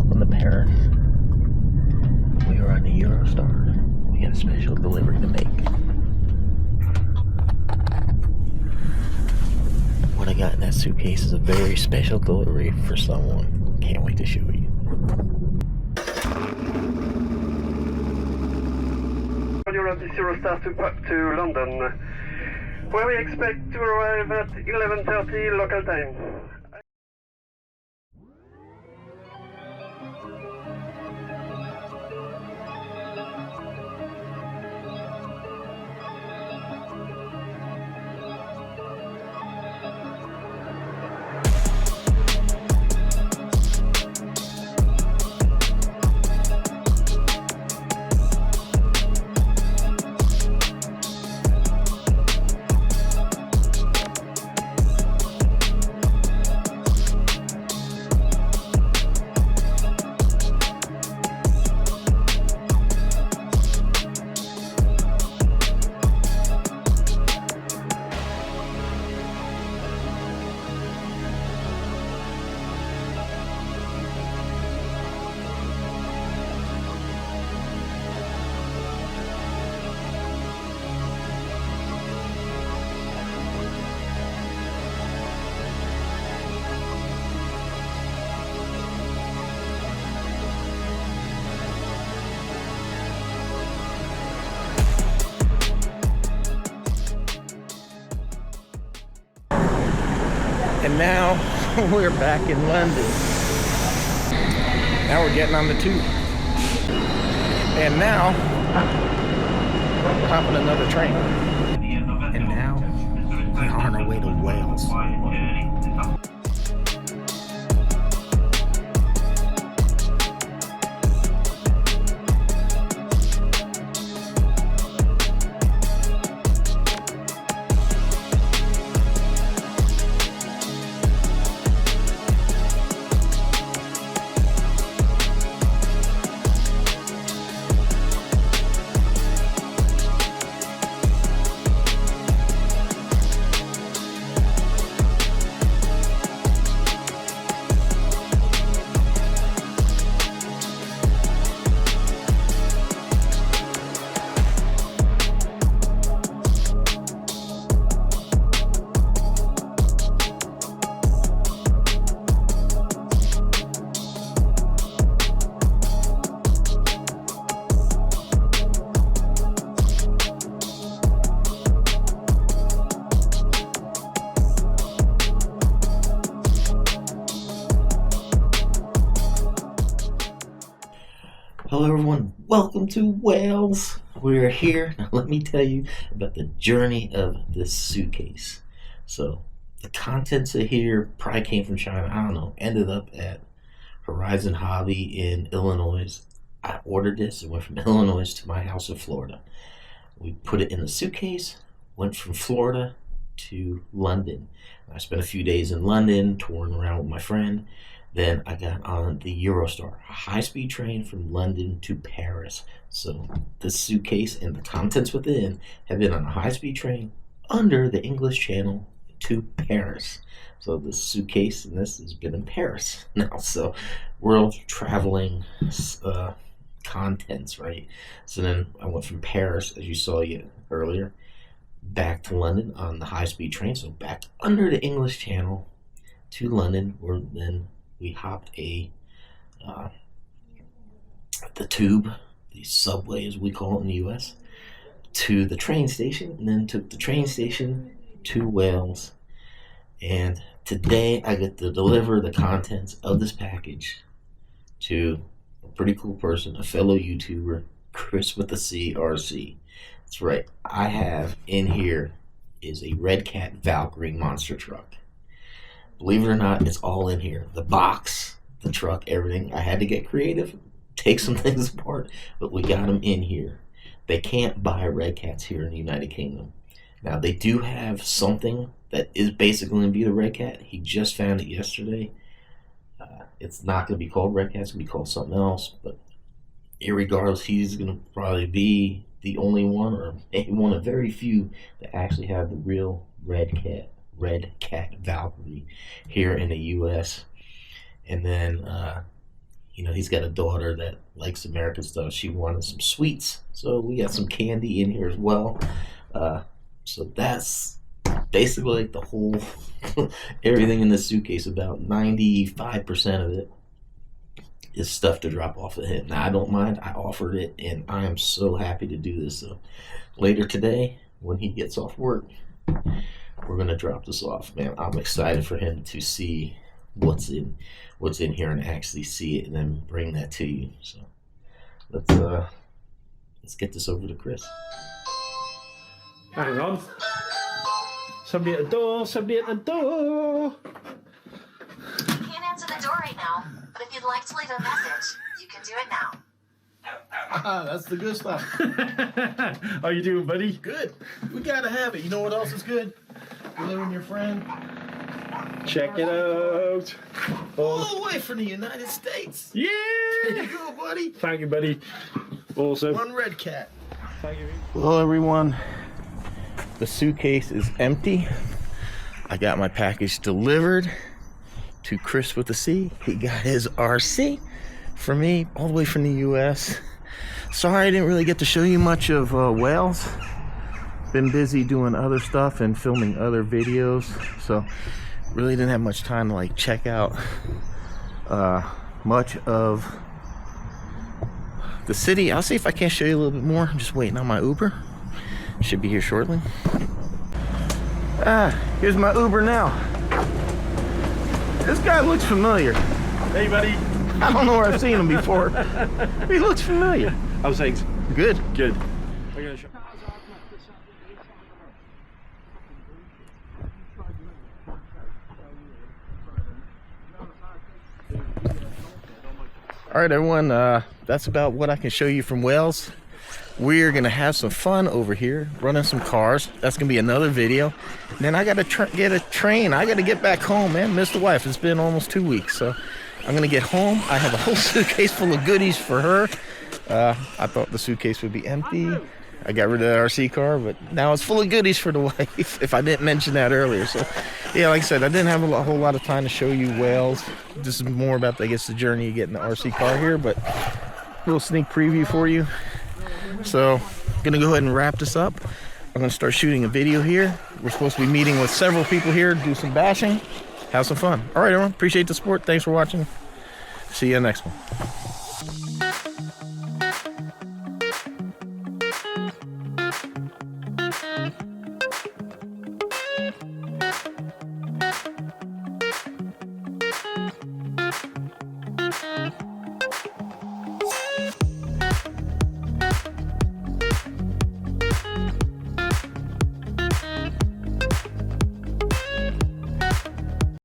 Welcome to Paris. We are on the Eurostar. We got a special delivery to make. What I got in that suitcase is a very special delivery for someone. Can't wait to show you. You're at the Eurostar to London, where we expect to arrive at 11:30 local time. And now we're back in London. Now we're getting on the tube. And now we're hopping another train. And now we're on our way to Wales. Hello everyone, welcome to Wales. We're here. Now let me tell you about the journey of this suitcase. So the contents of here probably came from China, I don't know, ended up at Horizon Hobby in Illinois. I ordered this, it went from Illinois to my house in Florida. We put it in the suitcase, went from Florida to London. I spent a few days in London, touring around with my friend. Then I got on the Eurostar, a high-speed train from London to Paris. So the suitcase and the contents within have been on a high-speed train under the English Channel to Paris. So the suitcase and this has been in Paris now. So world traveling contents, right? So then I went from Paris, as you saw earlier, back to London on the high-speed train. So back under the English Channel to London, where then we hopped the tube, the subway as we call it in the US, to the train station, and then took the train station to Wales. And today I get to deliver the contents of this package to a pretty cool person, a fellow YouTuber, Chris with the CRC. That's right, I have in here is a Red Cat Valkyrie monster truck. Believe it or not, it's all in here. The box, the truck, everything. I had to get creative, take some things apart, but we got them in here. They can't buy Red Cats here in the United Kingdom. Now, they do have something that is basically going to be the Red Cat. He just found it yesterday. It's not going to be called Red Cat. It's going to be called something else. But irregardless, he's going to probably be the only one, or maybe one of very few, that actually have the real Red Cat Valkyrie here in the US. And then You know, he's got a daughter that likes American stuff. She wanted some sweets, so we got some candy in here as well. So that's basically like the whole everything in this suitcase. About 95% of it is stuff to drop off at him. Now I don't mind. I offered it, and I am so happy to do this. So later today, when he gets off work, we're gonna drop this off. Man, I'm excited for him to see what's in here and actually see it, and then bring that to you. So let's get this over to Chris. Hang on. Somebody at the door, somebody at the door. Can't answer the door right now, but if you'd like to leave a message, you can do it now. That's the good stuff. How you doing, buddy? Good. We gotta have it. You know what else is good? Delivering your friend. Check it out. All the way from the United States. Yeah! There you go, buddy. Thank you, buddy. Awesome. One red cat. Thank you. Well, everyone, the suitcase is empty. I got my package delivered to Chris with the C. He got his RC for me all the way from the US. Sorry I didn't really get to show you much of Wales. Been busy doing other stuff and filming other videos, so really didn't have much time to like check out much of the city. I'll see if I can't show you a little bit more. I'm just waiting on my Uber. Should be here shortly. Here's my Uber now. This guy looks familiar. Hey, buddy. I don't know where I've seen him before. He looks familiar. How's things? Good. Good. I'm gonna show. All right, everyone, that's about what I can show you from Wales. We're gonna have some fun over here, running some cars. That's gonna be another video. And then I gotta get a train. I gotta get back home, man. Miss the wife. It's been almost 2 weeks, so I'm gonna get home. I have a whole suitcase full of goodies for her. I thought the suitcase would be empty. I got rid of that RC car, but now it's full of goodies for the wife, if I didn't mention that earlier. So, yeah, like I said, I didn't have a whole lot of time to show you Wales. This is more about, I guess, the journey of getting the RC car here, but a little sneak preview for you. So, I'm gonna go ahead and wrap this up. I'm gonna start shooting a video here. We're supposed to be meeting with several people here, do some bashing, have some fun. All right, everyone, appreciate the support. Thanks for watching. See you next one.